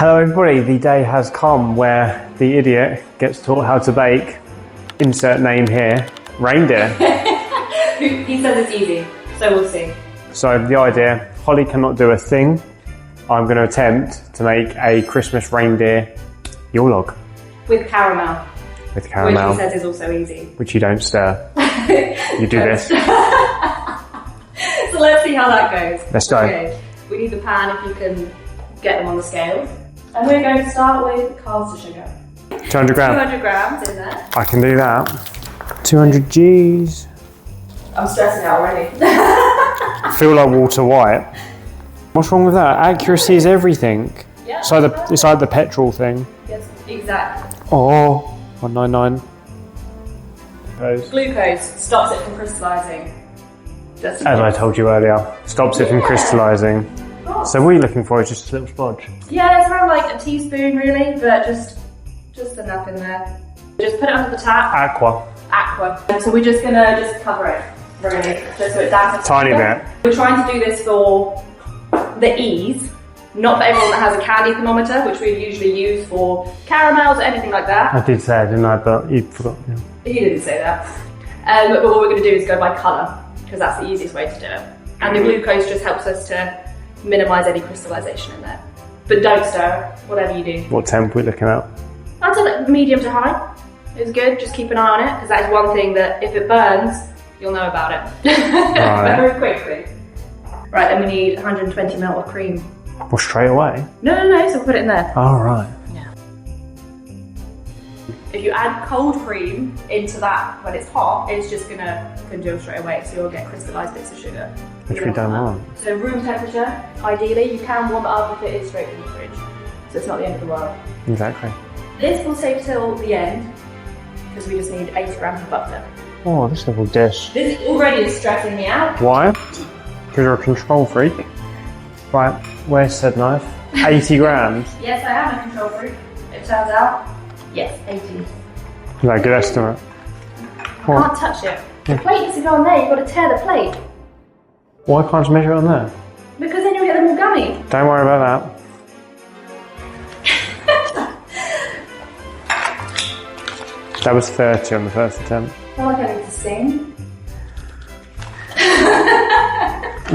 Hello everybody, the day has come where the idiot gets taught how to bake, insert name here, reindeer. He says it's easy, so we'll see. So the idea, Holly cannot do a thing. I'm going to attempt to make a Christmas reindeer Yule log. With caramel. With caramel. Which he says is also easy. Which you don't stir. You do this. So let's see how that goes. Let's go. Okay. We need the pan if you can get them on the scales. And we're going to start with carbs to sugar. 200 grams. 200 grams in there. I can do that. 200 G's. I'm stressing out already. I feel like Walter White. What's wrong with that? Accuracy is everything. Yeah. It's like the petrol thing. Yes, exactly. Oh, 199. Glucose stops it from crystallizing. As I told you earlier, stops it from crystallizing. So what are you looking for? Just a little splodge? Yeah, it's around like a teaspoon really, but just enough in there. Just put it under the tap. Aqua. And so we're just gonna cover it, really, just so it dampens. Tiny bit. We're trying to do this for the ease, not for everyone that has a candy thermometer, which we usually use for caramels or anything like that. I did say, didn't I? But you forgot. Yeah. He didn't say that. But what we're gonna do is go by colour, because that's the easiest way to do it. And the glucose just helps us to minimise any crystallization in there. But don't stir, whatever you do. What temp are we looking at? I'd say like medium to high is good. Just keep an eye on it, because that is one thing that if it burns, you'll know about it. Right. Very quickly. Right, then we need 120 ml of cream. Well, straight away? No, so we'll put it in there. Oh, right. Yeah. If you add cold cream into that when it's hot, it's just gonna congeal straight away, so you'll get crystallized bits of sugar. Which we don't want. So room temperature, ideally. You can warm it up if it is straight from the fridge, so it's not the end of the world. Exactly. This will save till the end, because we just need 80 grams of butter. Oh, this little dish. This already is stressing me out. Why? Because you're a control freak. Right, where's said knife? 80 grams. Yes, I am a control freak, it turns out. Yes, 80. Is that a good estimate? I can't touch it. The plate needs to go on there, you've got to tear the plate. Why can't you measure it on there? Because then you'll get them all gummy. Don't worry about that. That was 30 on the first attempt. I feel like I need to sing.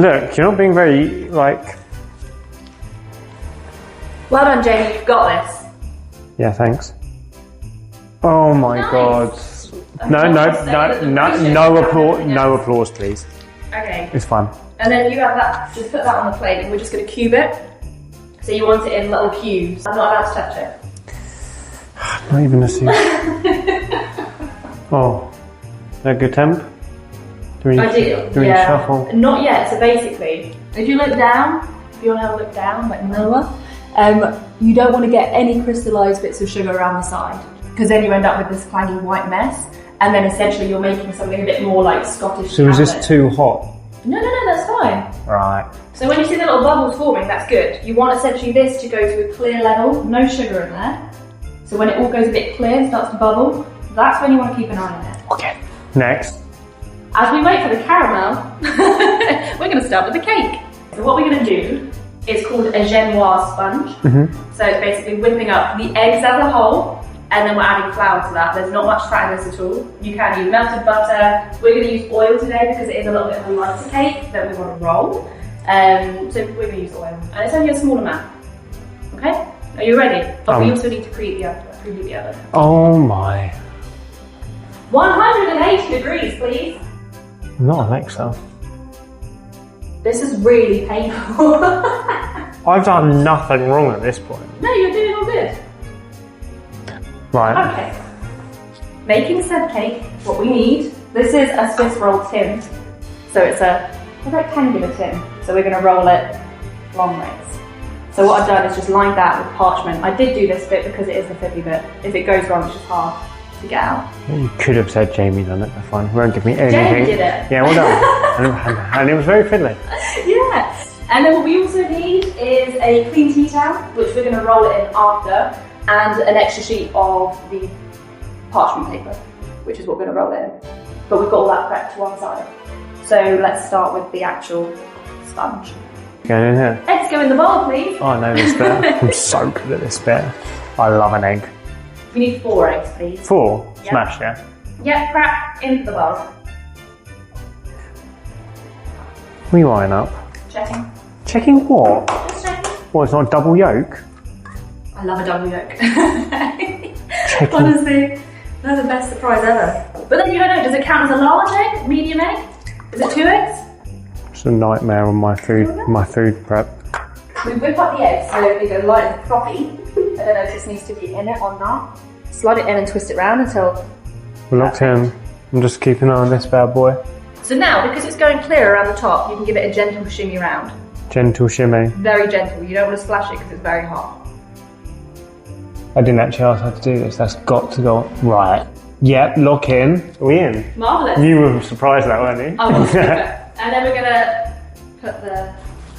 Look, you're not being very, like... Well done, Jamie, you've got this. Yeah, thanks. Oh my god. No applause, please. Okay. It's fine. And then you have that, just put that on the plate and we're just going to cube it. So you want it in little cubes. I'm not allowed to touch it. Not even a suit. Oh. Is that a good temp? Do we shuffle? Not yet. So basically, if you look down, if you want to have a look down, like lower, you don't want to get any crystallized bits of sugar around the side, because then you end up with this claggy white mess, and then essentially you're making something a bit more like Scottish. So is this too hot? No, that's fine. Right. So when you see the little bubbles forming, that's good. You want essentially this to go to a clear level, no sugar in there. So when it all goes a bit clear and starts to bubble, that's when you want to keep an eye on it. Okay. Next. As we wait for the caramel, we're going to start with the cake. So what we're going to do is called a genoise sponge. So it's basically whipping up the eggs as a whole, and then we're adding flour to that. There's not much fat in this at all. You can use melted butter. We're going to use oil today because it is a little bit of a lighter cake that we want to roll. So we're going to use oil, and it's only a small amount. Okay? Are you ready? But we also need to preheat the oven. Oh my. 180 degrees, please. Not Alexa. This is really painful. I've done nothing wrong at this point. No, you're doing all good. Right. Okay. Making said cake, what we need, this is a Swiss roll tin. So it's a rectangular tin. So we're going to roll it long ways. So what I've done is just lined that with parchment. I did do this bit because it is the fiddly bit. If it goes wrong, it's just hard to get out. You could have said Jamie done it, that's fine. Won't give me anything. Jamie did it. Yeah, well done. and it was very fiddly. Yeah. And then what we also need is a clean tea towel, which we're going to roll it in after, and an extra sheet of the parchment paper, which is what we're going to roll it in. But we've got all that prepped to one side. So let's start with the actual sponge. Going in here. Let's go go in the bowl, please. I know this bit. I'm so good at this bit. I love an egg. We need 4 eggs, please. 4? Yep. Smash, yeah? Yep, crack into the bowl. What are you eyeing up? Checking. Checking what? Just checking. What, it's not a double yolk? I love a double yolk. Checking. Honestly, that's the best surprise ever. But then you don't know, does it count as a large egg? Medium egg? Is it 2 eggs? It's a nightmare on my food prep. We whip up the eggs so they go light and floppy. I don't know if this needs to be in it or not. Slide it in and twist it round until... We're locked in. I'm just keeping an eye on this bad boy. So now, because it's going clear around the top, you can give it a gentle shimmy round. Gentle shimmy. Very gentle. You don't want to splash it because it's very hot. I didn't actually ask how to do this. That's got to go right. Yep, lock in. Are we in? Marvellous. You were surprised that, weren't you? I was super. And then we're going to put the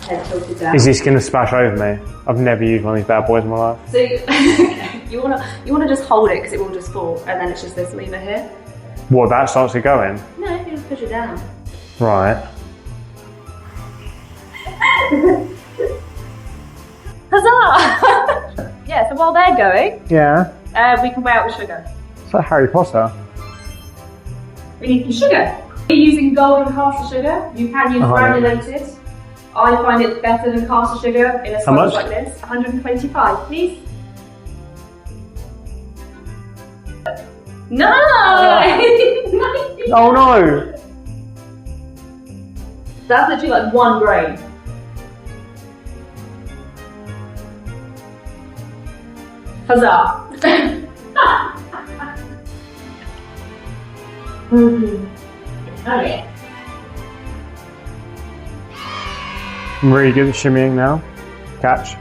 head tilted down. Is this going to splash over me? I've never used one of these bad boys in my life. So you want to just hold it because it will just fall, and then it's just this lever here. What, that starts it going? No, you just push it down. Right. Huzzah! Yeah, so while they're going, Yeah. we can weigh out the sugar. It's like Harry Potter. We need some sugar. We're using golden caster sugar. You can use granulated. I find it better than caster sugar in a sponge like this. 125, please. No! Oh no! That's literally like 1 grain. Huzzah! Okay. I'm really good at shimmying now. Catch.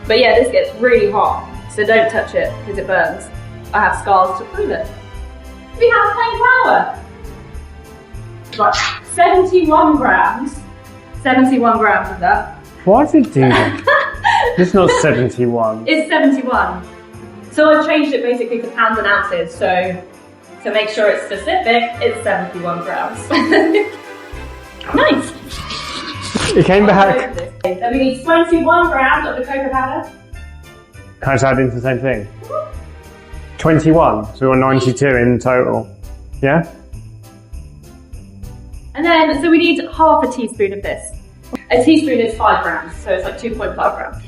But yeah, this gets really hot, so don't touch it because it burns. I have scars to prove it. We have plain flour. Right, 71 grams. 71 grams of that. Why did it do that? It's not 71. It's 71. So I've changed it basically to pounds and ounces, so to make sure it's specific, it's 71 grams. Nice. It came back. So we need 21 grams of the cocoa powder. Can I just add into the same thing? 21, so we're 92 in total. Yeah? And then, so we need half a teaspoon of this. A teaspoon is 5 grams, so it's like 2.5 grams.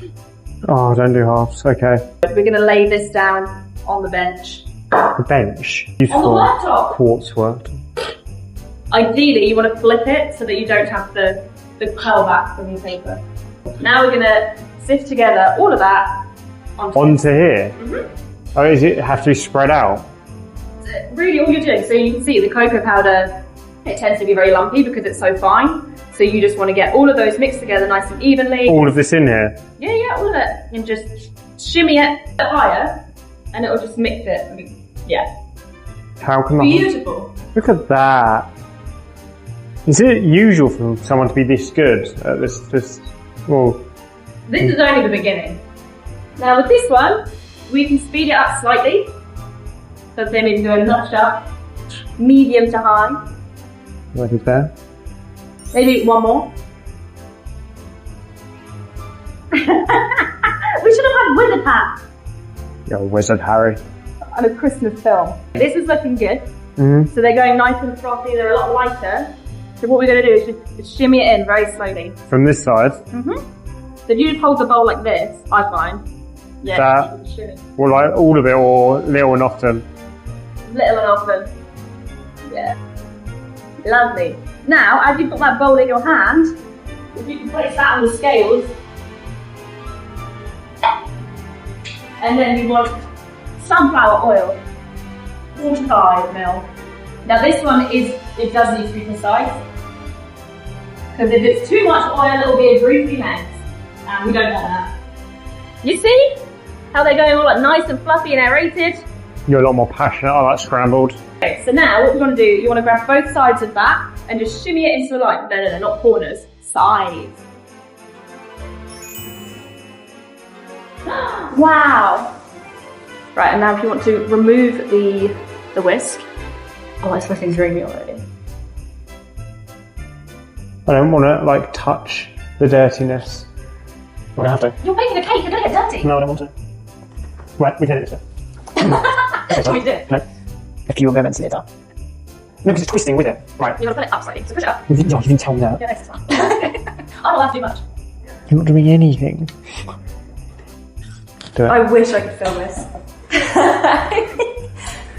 Oh, don't do halves. Okay. We're going to lay this down on the bench. The bench. On the worktop. Quartz work. Ideally, you want to flip it so that you don't have the curl back from your paper. Now we're going to sift together all of that onto here? Mm-hmm. Oh, is it have to be spread out? So really all you're doing, so you can see the cocoa powder, it tends to be very lumpy because it's so fine. So you just want to get all of those mixed together nice and evenly. All of this in here? Yeah, all of it. And just shimmy it a bit higher and it'll just mix it. I mean, yeah. How can Beautiful. Look at that. Is it usual for someone to be this good at this? Well, this is only the beginning. Now with this one, we can speed it up slightly. So then we can do a notch up, medium to high. What is there? Maybe one more. We should have had wizard hat. Yo, Wizard Harry. On a Christmas film. This is looking good. Mm-hmm. So they're going nice and frothy, they're a lot lighter. So what we're going to do is just shimmy it in very slowly. From this side? Mm-hmm. So if you just hold the bowl like this, I find. Yeah. That, or like all of it, or little and often? Little and often. Yeah. Lovely. Now, as you've got that bowl in your hand, if you can place that on the scales, and then you want sunflower oil, 45 ml. Now this one it does need to be precise, because if it's too much oil, it'll be a droopy mess, and we don't want that. You see how they're going all like nice and fluffy and aerated? You're a lot more passionate. I like scrambled. Okay, so now what we're going to do, you want to grab both sides of that and just shimmy it into the light. No, not corners, sides. Wow. Right, and now if you want to remove the whisk. Oh, it's looking dreamy already. I don't want to like touch the dirtiness. We're gonna have to. You're making a cake, you're gonna get dirty. No, I don't want to. Right, we did it. We did. No. A few moments later. No, because it's twisting with it. Right. You gotta put it up slightly, so push it up. You didn't tell me that. Yeah, this is fine. I don't have to do much. You're not doing anything. Do it. I wish I could film this.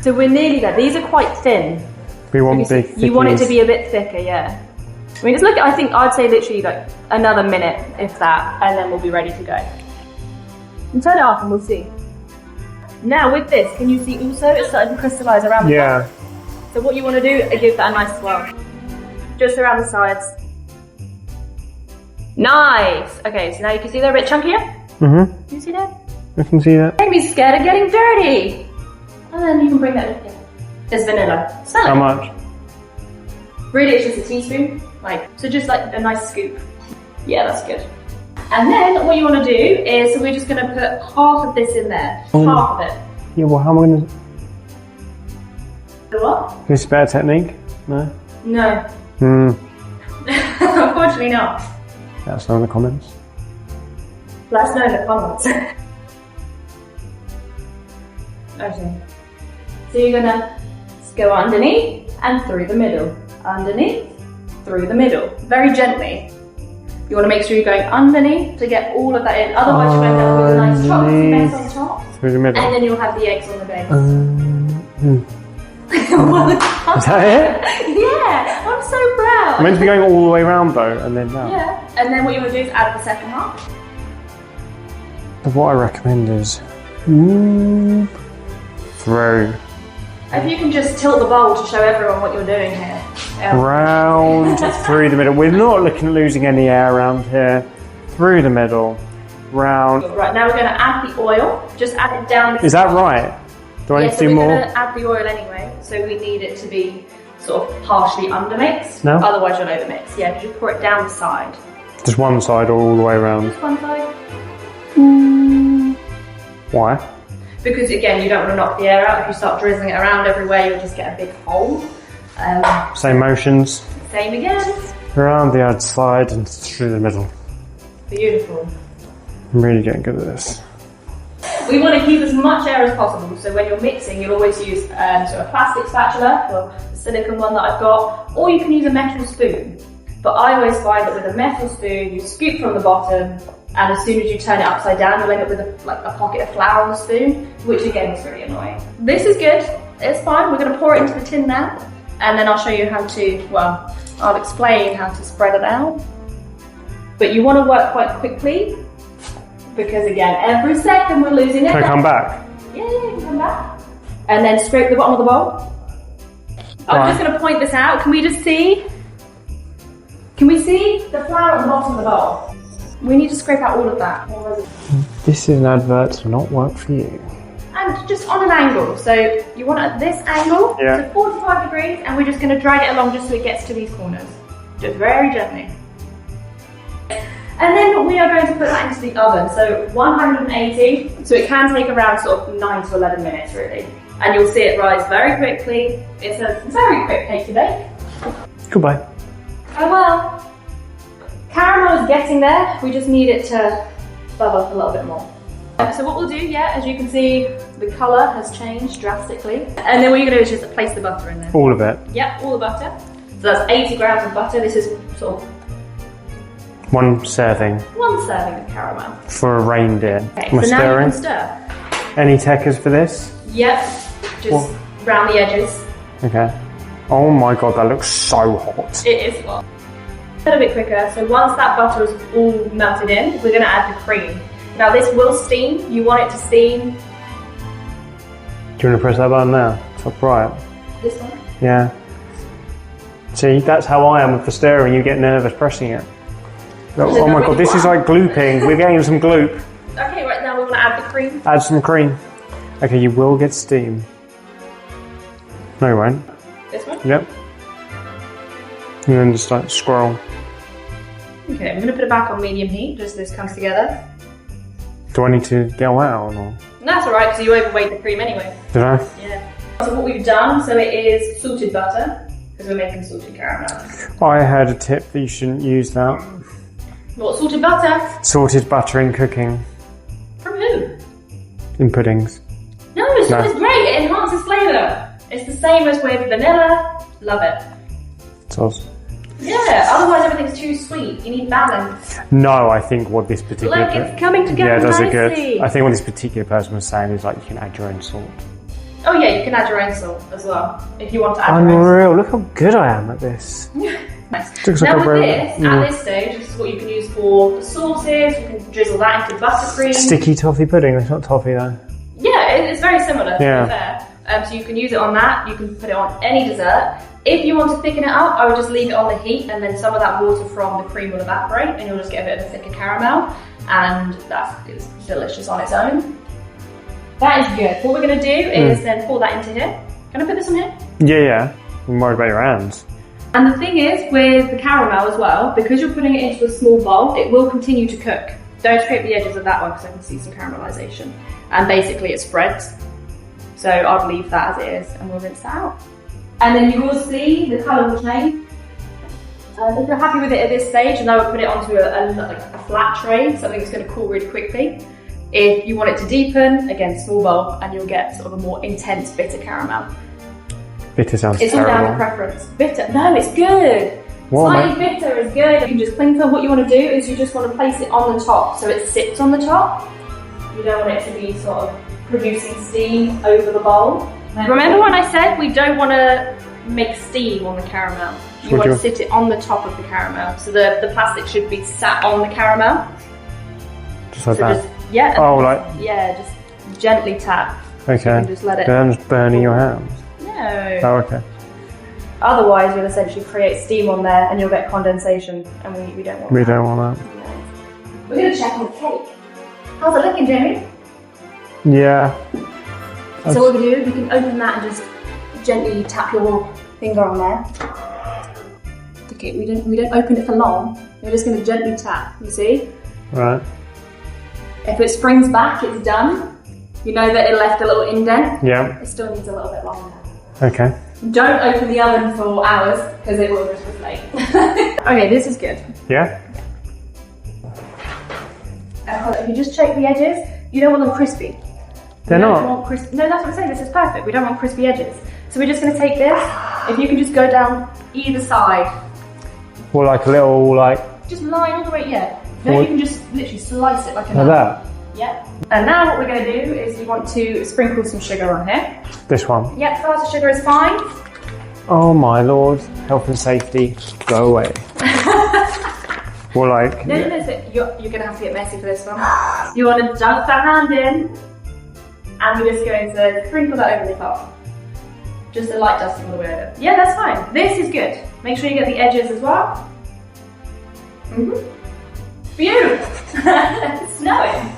So we're nearly there. These are quite thin. We want big. You want it to be a bit thicker, yeah. I mean, it's like, I think I'd say literally like another minute, if that, and then we'll be ready to go. And turn it off and we'll see. Now with this, can you see also it's starting to crystallise around the Yeah. top? So what you want to do is give that a nice swirl. Just around the sides. Nice! Okay, so now you can see they're a bit chunkier. Mm-hmm. Can you see that? I can see that. Don't be scared of getting dirty! And then you can bring that in. It's vanilla. Smell it. How much? Really, it's just a teaspoon. So just like a nice scoop. Yeah, that's good. And then what you want to do is, so we're just going to put half of this in there. Half of it. Yeah, well, how am I going to... What? Is this a better technique? No? No. Unfortunately not. Let us know in the comments. Let us know in the comments. Okay. So you're going to go underneath and through the middle. Underneath, through the middle. Very gently. You want to make sure you're going underneath to get all of that in. Otherwise you'll end up with a nice chocolatey base on top. Through the middle. And then you'll have the eggs on the base. Is that it? Yeah, I'm so proud. I'm meant to be going all the way around though, and then down. Yeah, and then what you want to do is add the second half. So what I recommend is through. If you can just tilt the bowl to show everyone what you're doing here. Round through the middle. We're not looking at losing any air around here. Through the middle. Round. Right, now we're going to add the oil. Just add it down. Is that right? Do I need to do more? We're going to add the oil anyway, so we need it to be sort of partially undermixed. No? Otherwise you'll overmix. Yeah, just pour it down the side. Just one side or all the way around? Just one side. Why? Because again, you don't want to knock the air out. If you start drizzling it around everywhere, you'll just get a big hole. Same motions. Same again. Around the outside and through the middle. Beautiful. I'm really getting good at this. We want to keep as much air as possible, so when you're mixing, you'll always use sort of a plastic spatula, or the silicone one that I've got, or you can use a metal spoon. But I always find that with a metal spoon, you scoop from the bottom, and as soon as you turn it upside down, you'll end up with a pocket of flour on the spoon, which again is really annoying. This is good, it's fine. We're going to pour it into the tin now, and then I'll show you how to, well, I'll explain how to spread it out. But you want to work quite quickly, because again, every second we're losing it. Can I come back? Yeah, you can come back. And then scrape the bottom of the bowl. I'm just going to point this out. Can we just see? Can we see the flour at the bottom of the bowl? We need to scrape out all of that. This is an advert to not work for you. And just on an angle. So you want it at this angle, so 45 degrees, and we're just going to drag it along just so it gets to these corners. Just very gently. And then we are going to put that into the oven, so 180. So it can take around sort of 9 to 11 minutes really. And you'll see it rise very quickly. It's a very quick cake to bake. Goodbye. Oh well. Caramel is getting there. We just need it to bubble up a little bit more. So what we'll do, as you can see, the colour has changed drastically. And then what you're going to do is just place the butter in there. All of it? Yep, all the butter. So that's 80 grams of butter. This is sort of one serving. One serving of caramel. For a reindeer. Okay, so now you can stir. Any techers for this? Yep, just round the edges. Okay. Oh my god, that looks so hot. It is hot. A little bit quicker, so once that butter is all melted in, we're going to add the cream. Now this will steam, you want it to steam. Do you want to press that button now? Top right. This one? Yeah. See, that's how I am with the stirring, you get nervous pressing it. Oh my god, this is like glooping. We're getting some gloop. Okay, right now we're going to add the cream. Add some cream. Okay, you will get steam. No, you won't. This one? Yep. And then just like scroll. Okay, I'm going to put it back on medium heat, just so this comes together. Do I need to get away or not? That's alright, because you overweighed the cream anyway. Did I? Yeah. So what we've done, so it is salted butter, because we're making salted caramel. I had a tip that you shouldn't use that. What, salted butter? Salted butter in cooking. From who? In puddings. No, it's great. It enhances flavour. It's the same as with vanilla. Love it. Sauce. Yeah, otherwise everything's too sweet. You need balance. No, I think what this particular... Look, it's coming together Yeah, does it nicely. good. I think what this particular person was saying is like you can add your own salt. Oh yeah, you can add your own salt as well, if you want to add your own Unreal, look how good I am at this. Nice. Looks Now like with this, at this stage, this is what you can use for the sauces. You can drizzle that into buttercream. Sticky toffee pudding, it's not toffee though. Yeah, it's very similar, to Yeah. be fair. So you can use it on that, you can put it on any dessert. If you want to thicken it up, I would just leave it on the heat and then some of that water from the cream will evaporate and you'll just get a bit of a thicker caramel, and that is delicious on its own. That is good. What we're going to do is then pour that into here. Can I put this on here? Yeah. I'm worried about your hands. And the thing is, with the caramel as well, because you're putting it into a small bowl, it will continue to cook. Don't scrape the edges of that one because I can see some caramelization. And basically it spreads. So I'd leave that as it is and we'll rinse that out. And then you will see the colour will change. If you're happy with it at this stage, and I would put it onto a flat tray, something that's going to cool really quickly. If you want it to deepen, again, small bowl, and you'll get sort of a more intense bitter caramel. Bitter sounds It's all terrible. down to preference. Bitter, no, it's good. What, Slightly bitter is good. You can just cling to what you want to do is you just want to place it on the top, so it sits on the top. You don't want it to be sort of producing steam over the bowl. Remember when I said we don't want to make steam on the caramel? You want to sit it on the top of the caramel. So the plastic should be sat on the caramel. Just like So that? just, yeah. Oh, like... Yeah, just gently tap. Okay. So you can just let it... Then I'm just burning your hands. No. Oh, okay. Otherwise, you'll essentially create steam on there and you'll get condensation, and we don't want that. We don't want that. No. We're going to check on the cake. How's it looking, Jamie? Yeah. So what we do, you can open that and just gently tap your finger on there. Okay, we don't open it for long. We're just going to gently tap, you see? Right. If it springs back, it's done. You know that it left a little indent. Yeah. It still needs a little bit longer. Okay. Don't open the oven for hours, because it will just deflate. Okay, this is good. Yeah? If you just check the edges, you don't want them crispy. They're not? No, that's what I'm saying, this is perfect. We don't want crispy edges. So we're just going to take this, if you can just go down either side. Or like a little, like... Just line all the way, yeah. Then you can just literally slice it like a Like knife. that? Yep. And now what we're going to do is you want to sprinkle some sugar on here. This one? Yep, faster sugar is fine. Oh my lord. Health and safety. Go away. Or like... No, you're going to have to get messy for this one. You want to dunk that hand in, and we're just going to sprinkle that over the top. Just a light dusting all the way over. Yeah, that's fine. This is good. Make sure you get the edges as well. Beautiful. It's snowing.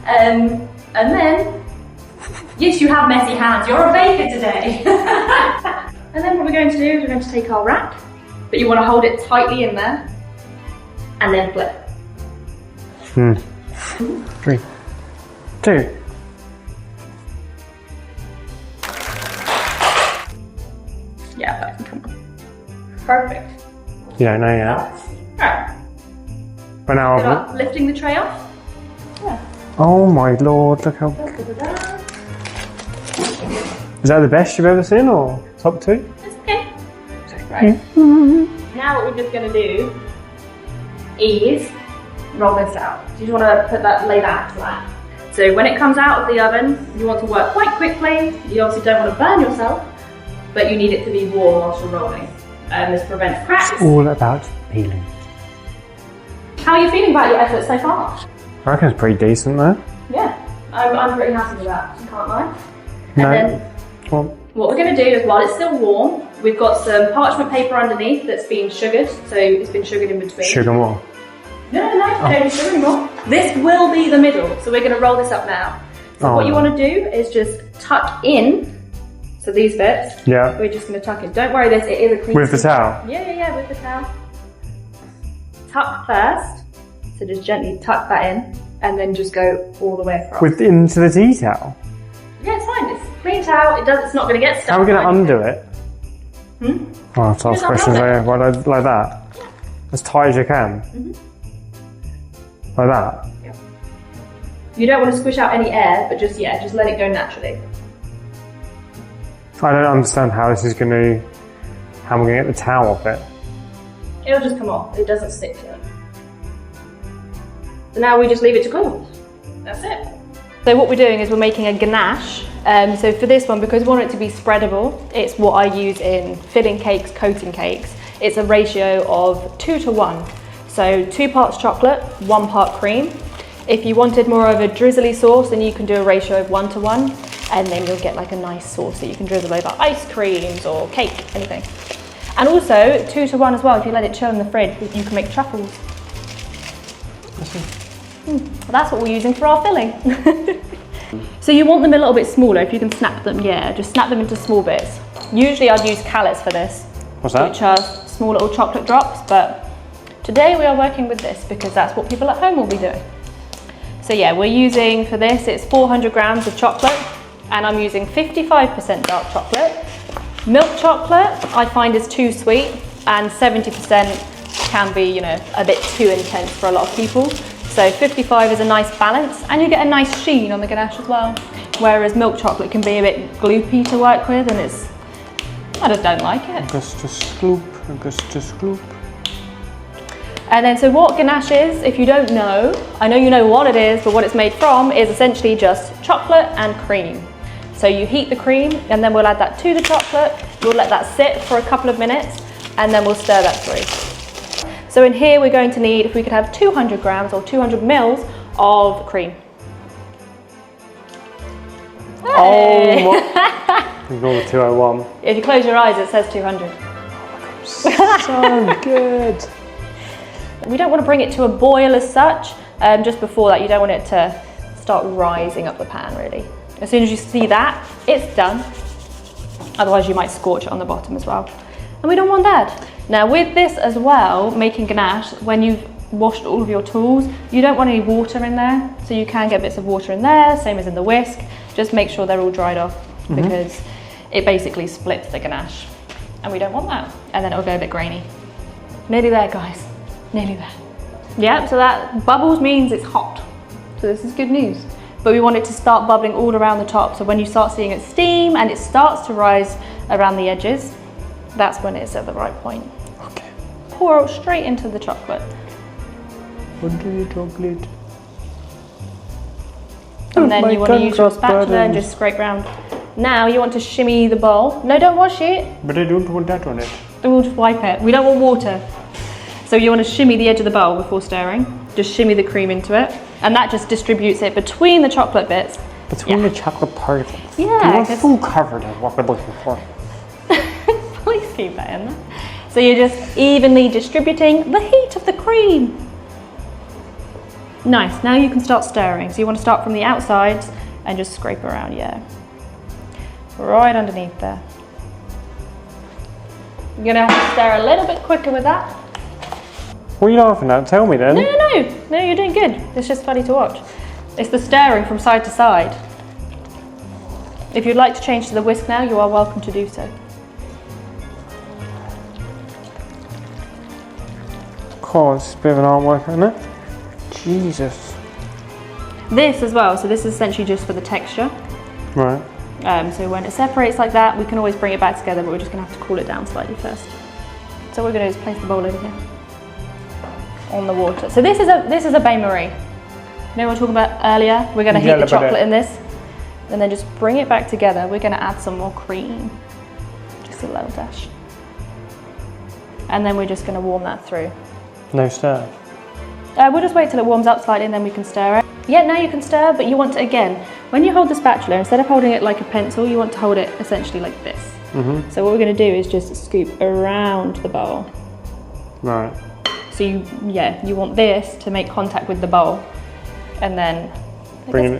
And then, yes, you have messy hands. You're a baker today. And then what we're going to do is we're going to take our wrap, but you want to hold it tightly in there, and then flip. 3, 2. Yeah, but come on. Perfect. You don't know yet. Alright. But now Good I've... luck lifting the tray off. Yeah. Oh my lord, look how... Da-da-da. Is that the best you've ever seen, or top 2? It's okay. Right. Now what we're just going to do is roll this out. So you just want to lay that flat. So when it comes out of the oven, you want to work quite quickly. You obviously don't want to burn yourself, but you need it to be warm whilst you're rolling. And this prevents cracks. It's all about peeling. How are you feeling about your efforts so far? I reckon it's pretty decent though. Yeah, I'm pretty happy with that, I can't lie. No. And then Well, what we're going to do is, while it's still warm, we've got some parchment paper underneath that's been sugared, so it's been sugared in between. sugar more. No, don't need sugar anymore. This will be the middle, so we're going to roll this up now. So what you want to do is just tuck in, so these bits, Yeah. we're just going to tuck in. Don't worry, it is a clean With the towel? Yeah, with the towel. Tuck first, so just gently tuck that in, and then just go all the way across. Into the tea towel? Yeah, it's fine. It's a clean towel. It's not going to get stuck. How are we going to undo it? Hmm? Oh, I have to ask Just questions unroll it. like that. As tight as you can. Like that? Yeah. You don't want to squish out any air, but just let it go naturally. I don't understand how this is going to, how we're going to get the towel off it. It'll just come off. It doesn't stick to it. So now we just leave it to cool. That's it. So what we're doing is we're making a ganache. So for this one, because we want it to be spreadable, it's what I use in filling cakes, coating cakes. It's a ratio of 2 to 1. So 2 parts chocolate, 1 part cream. If you wanted more of a drizzly sauce, then you can do a ratio of 1 to 1, and then you'll get like a nice sauce that you can drizzle over ice creams or cake, anything. And also 2 to 1 as well. If you let it chill in the fridge, you can make truffles. That's what we're using for our filling. So you want them a little bit smaller. If you can snap them, just snap them into small bits. Usually I'd use callets for this. What's that? Which are small little chocolate drops, but today we are working with this because that's what people at home will be doing. So yeah, we're using for this, it's 400 grams of chocolate, and I'm using 55% dark chocolate. Milk chocolate I find is too sweet, and 70% can be, a bit too intense for a lot of people. So 55 is a nice balance, and you get a nice sheen on the ganache as well. Whereas milk chocolate can be a bit gloopy to work with, and I just don't like it. Augustus Gloop, Augustus Gloop. And then, so what ganache is, if you don't know, I know you know what it is, but what it's made from is essentially just chocolate and cream. So you heat the cream, and then we'll add that to the chocolate. We'll let that sit for a couple of minutes, and then we'll stir that through. So in here, we're going to need, if we could have 200 grams or 200 mils of cream. Hey. Oh my. Ignore the 201. If you close your eyes, it says 200. So good. We don't want to bring it to a boil as such. Just before that, you don't want it to start rising up the pan, really. As soon as you see that, it's done. Otherwise, you might scorch it on the bottom as well. And we don't want that. Now, with this as well, making ganache, when you've washed all of your tools, you don't want any water in there. So you can get bits of water in there, same as in the whisk. Just make sure they're all dried off because it basically splits the ganache. And we don't want that. And then it'll go a bit grainy. Nearly there, guys. Nearly there. Yeah, so that bubbles means it's hot. So this is good news. But we want it to start bubbling all around the top. So when you start seeing it steam and it starts to rise around the edges, that's when it's at the right point. Okay. Pour it straight into the chocolate. Into the chocolate. And then you want to use your spatula and just scrape round. Now you want to shimmy the bowl. No, don't wash it. But I don't want that on it. We'll just wipe it. We don't want water. So you want to shimmy the edge of the bowl before stirring. Just shimmy the cream into it. And that just distributes it between the chocolate bits. Between the chocolate particles. Yeah. You want full coverage of what we're looking for. Please keep that in there. So you're just evenly distributing the heat of the cream. Nice, now you can start stirring. So you want to start from the outsides and just scrape around, right underneath there. You're gonna have to stir a little bit quicker with that. What are you laughing at? Tell me then. No, you're doing good. It's just funny to watch. It's the stirring from side to side. If you'd like to change to the whisk now, you are welcome to do so. God, it's a bit of an artwork, isn't it? Jesus. This as well, so this is essentially just for the texture. Right. So when it separates like that, we can always bring it back together, but we're just gonna have to cool it down slightly first. So what we're gonna do is place the bowl over here on the water. So this is a bain-marie. You know what we were talking about earlier? We're gonna heat the chocolate in this, and then just bring it back together. We're gonna add some more cream, just a little dash. And then we're just gonna warm that through. No stir. We'll just wait till it warms up slightly and then we can stir it. Yeah, now you can stir, but you want to, again, when you hold the spatula, instead of holding it like a pencil, you want to hold it essentially like this. So what we're going to do is just scoop around the bowl. Right. So you want this to make contact with the bowl, and then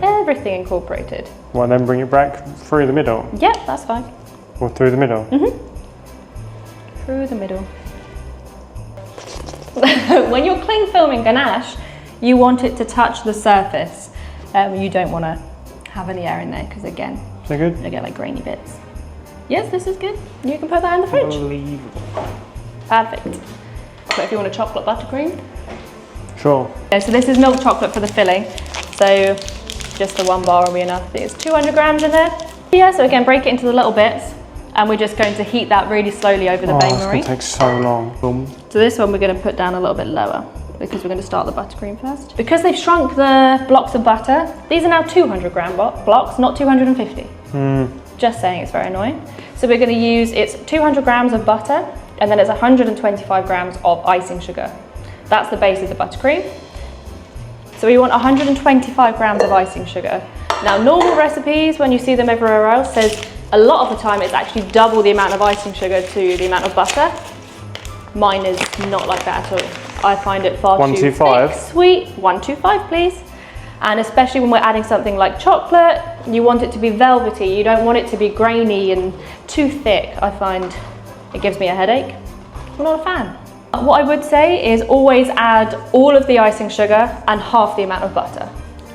everything incorporated. Well, then bring it back through the middle. Yep, that's fine. Or through the middle. Through the middle. When you're cling filming ganache, you want it to touch the surface. You don't want to have any air in there because, again, Is that good? you'll get like grainy bits. Yes, this is good. You can put that in the fridge. Unbelievable. Perfect. But if you want a chocolate buttercream, Sure. Okay, so this is milk chocolate for the filling. So just the 1 bar will be enough. I think it's 200 grams in there. Yeah, so again, break it into the little bits, and we're just going to heat that really slowly over the bain-marie. It's going to take so long. Boom. So this one we're going to put down a little bit lower, because we're going to start the buttercream first. Because they've shrunk the blocks of butter, these are now 200 gram blocks, not 250. Just saying, it's very annoying. So we're going to use, it's 200 grams of butter, and then it's 125 grams of icing sugar. That's the base of the buttercream. So we want 125 grams of icing sugar. Now, normal recipes, when you see them everywhere else, says a lot of the time it's actually double the amount of icing sugar to the amount of butter. Mine is not like that at all. I find it far too thick, sweet. 125, please. And especially when we're adding something like chocolate, you want it to be velvety. You don't want it to be grainy and too thick. I find it gives me a headache. I'm not a fan. What I would say is always add all of the icing sugar and half the amount of butter.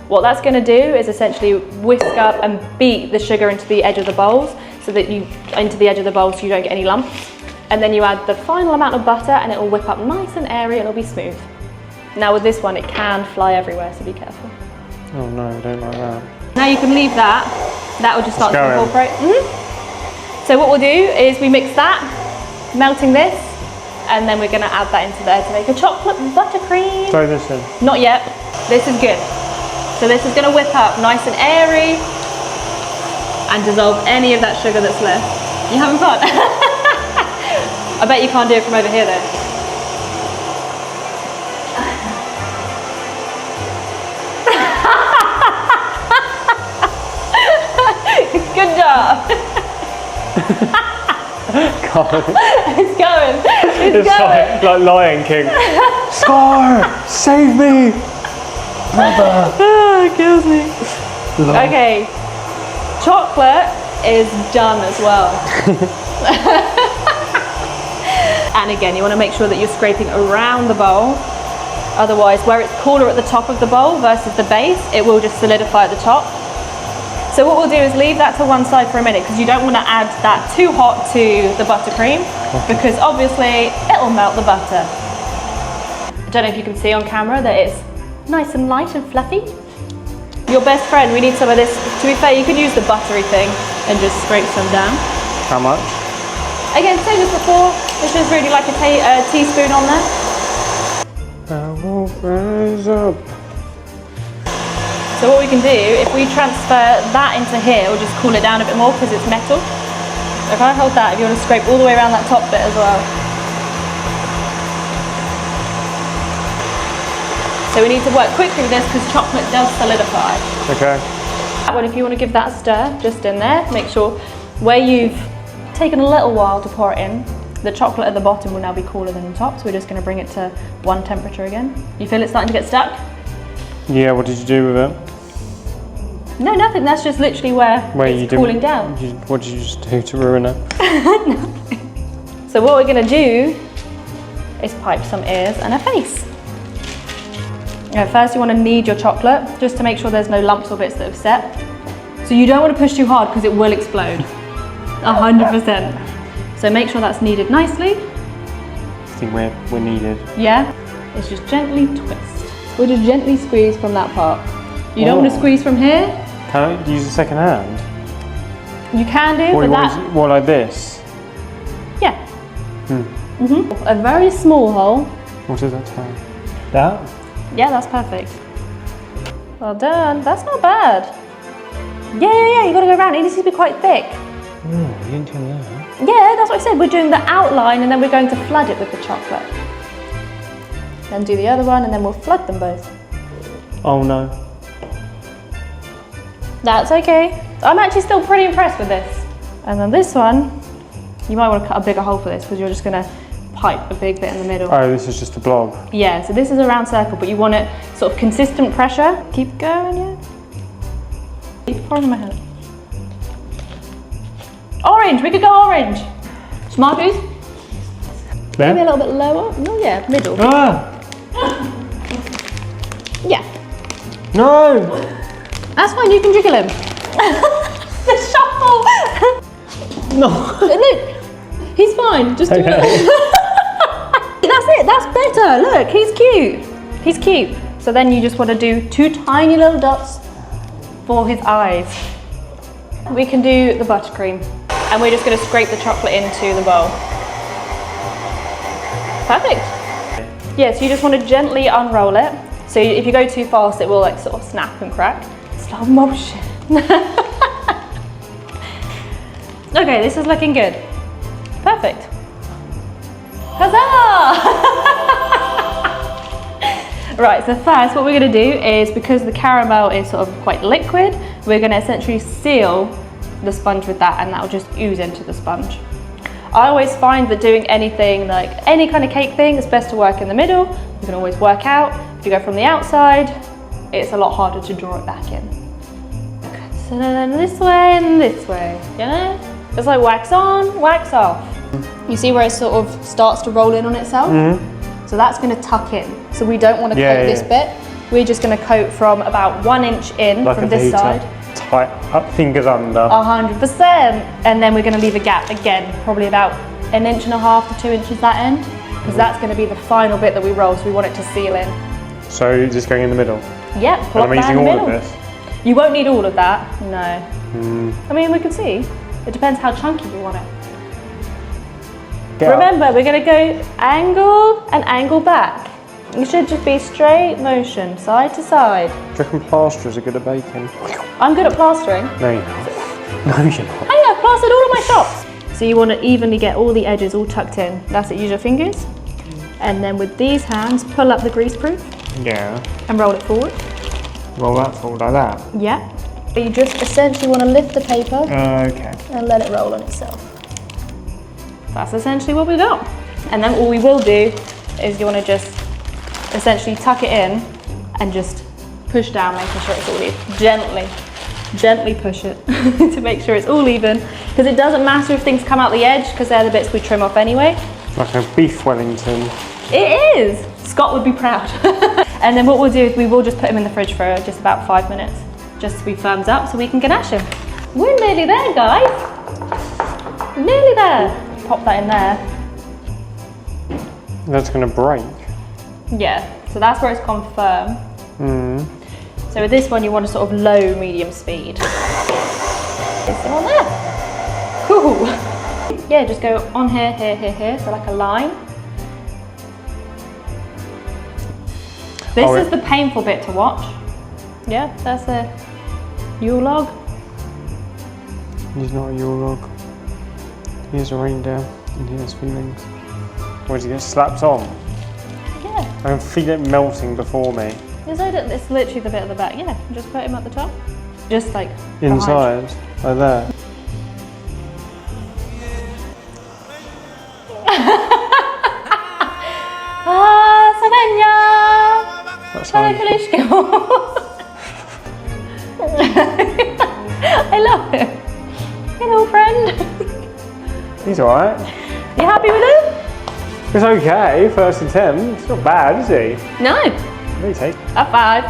What that's going to do is essentially whisk up and beat the sugar into the edge of the bowls, so that you don't get any lumps. And then you add the final amount of butter and it will whip up nice and airy and it'll be smooth. Now with this one, it can fly everywhere, so be careful. Oh no, I don't like that. Now you can leave that. That will just start to incorporate. So what we'll do is we mix that, melting this, and then we're going to add that into there to make a chocolate buttercream. Throw this in. Not yet. This is good. So this is going to whip up nice and airy and dissolve any of that sugar that's left. You having fun? I bet you can't do it from over here though. Good job. It's going. It's going. Like Lion King. Scar, save me, brother. Oh, it kills me. Okay, chocolate is done as well. And again, you want to make sure that you're scraping around the bowl. Otherwise, where it's cooler at the top of the bowl versus the base, it will just solidify at the top. So what we'll do is leave that to one side for a minute, because you don't want to add that too hot to the buttercream, because obviously it'll melt the butter. I don't know if you can see on camera that it's nice and light and fluffy. Your best friend, we need some of this. To be fair, you could use the buttery thing and just scrape some down. How much? Again, same as before. It's just really like a teaspoon on there. I will rise up. So what we can do, if we transfer that into here, we'll just cool it down a bit more because it's metal. If I hold that, if you want to scrape all the way around that top bit as well. So we need to work quickly with this because chocolate does solidify. Okay. That one, if you want to give that a stir, just in there, make sure where you've taken a little while to pour it in, the chocolate at the bottom will now be cooler than the top, so we're just going to bring it to one temperature again. You feel it starting to get stuck? Yeah, what did you do with it? No, nothing. That's just literally where it's cooling down. What did you just do to ruin it? Nothing. So what we're going to do is pipe some ears and a face. First you want to knead your chocolate, just to make sure there's no lumps or bits that have set. So you don't want to push too hard because it will explode. 100%. So make sure that's kneaded nicely. I think we're needed. Yeah? It's just gently twist. We'll just gently squeeze from that part. You don't want to squeeze from here. Can I use a second hand? You can do, What, but that... What, like this? Yeah. A very small hole. What does that tell? That? Yeah, that's perfect. Well done. That's not bad. Yeah, you got to go around. It needs to be quite thick. No, you didn't do that. Yeah, that's what I said. We're doing the outline and then we're going to flood it with the chocolate. Then do the other one and then we'll flood them both. Oh no. That's okay. I'm actually still pretty impressed with this. And then this one, you might want to cut a bigger hole for this because you're just going to pipe a big bit in the middle. Oh, this is just a blob. Yeah, so this is a round circle, but you want it sort of consistent pressure. Keep going, yeah. Keep pouring in my hand. Orange, we could go orange. Smarties. There? Maybe a little bit lower. Oh yeah, middle. Ah! Yeah. No! That's fine, you can jiggle him. The shuffle! No. Look, he's fine, just do Okay. it. That's it, that's better. Look, he's cute. He's cute. So then you just want to do 2 tiny little dots for his eyes. We can do the buttercream. And we're just going to scrape the chocolate into the bowl. Perfect. Yeah, so you just want to gently unroll it. So if you go too fast, it will like sort of snap and crack. Slow motion. Okay, this is looking good. Perfect. Huzzah! Right, so first what we're going to do is, because the caramel is sort of quite liquid, we're going to essentially seal the sponge with that, and that will just ooze into the sponge. I always find that doing anything, like any kind of cake thing, it's best to work in the middle. You can always work out. If you go from the outside, it's a lot harder to draw it back in. So then this way and this way, you know? It's like wax on, wax off. You see where it sort of starts to roll in on itself? So that's going to tuck in. So we don't want to coat this bit. We're just going to coat from about 1 inch in like from this side. Tight up, fingers under. 100%. And then we're going to leave a gap again, probably about 1.5 inches to 2 inches that end, because that's going to be the final bit that we roll. So we want it to seal in. So just going in the middle. Yep. And I'm using all of this. You won't need all of that. No. I mean, we can see. It depends how chunky you want it. Remember, we're going to go angle and angle back. You should just be straight motion, side to side. Do you reckon plasterers are good at baking? I'm good at plastering. No, you're not. No, you're not. Hey, I've plastered all of my shops. So you want to evenly get all the edges all tucked in. That's it, use your fingers. And then with these hands, pull up the greaseproof. Yeah. And roll it forward. Roll that forward like that? Yeah. But you just essentially want to lift the paper okay. and let it roll on itself. That's essentially what we got. And then all we will do is you want to just essentially tuck it in and just push down, making sure it's all even. Gently push it to make sure it's all even. Because it doesn't matter if things come out the edge, because they're the bits we trim off anyway. Like a beef Wellington. It is! Scott would be proud. And then what we'll do is we will just put him in the fridge for just about 5 minutes, just so he firms up so we can ganache him. We're nearly there, guys. Nearly there. Pop that in there. That's going to break. Yeah, so that's where it's gone firm. So with this one, you want a sort of low, medium speed. This one on there. Cool. Yeah, just go on here, here, here, here, so like a line. This is the painful bit to watch. Yeah, that's a Yule log. He's not a Yule log. Here's a reindeer, and here's feelings. Or does he get slapped on? Yeah. I can feel it melting before me. It's literally the bit at the back. Yeah, just put him at the top. Just like inside, like there. I love him. Hello, friend. He's alright. You happy with him? It's okay, first attempt. It's not bad, is he? No. What do you take? A 5.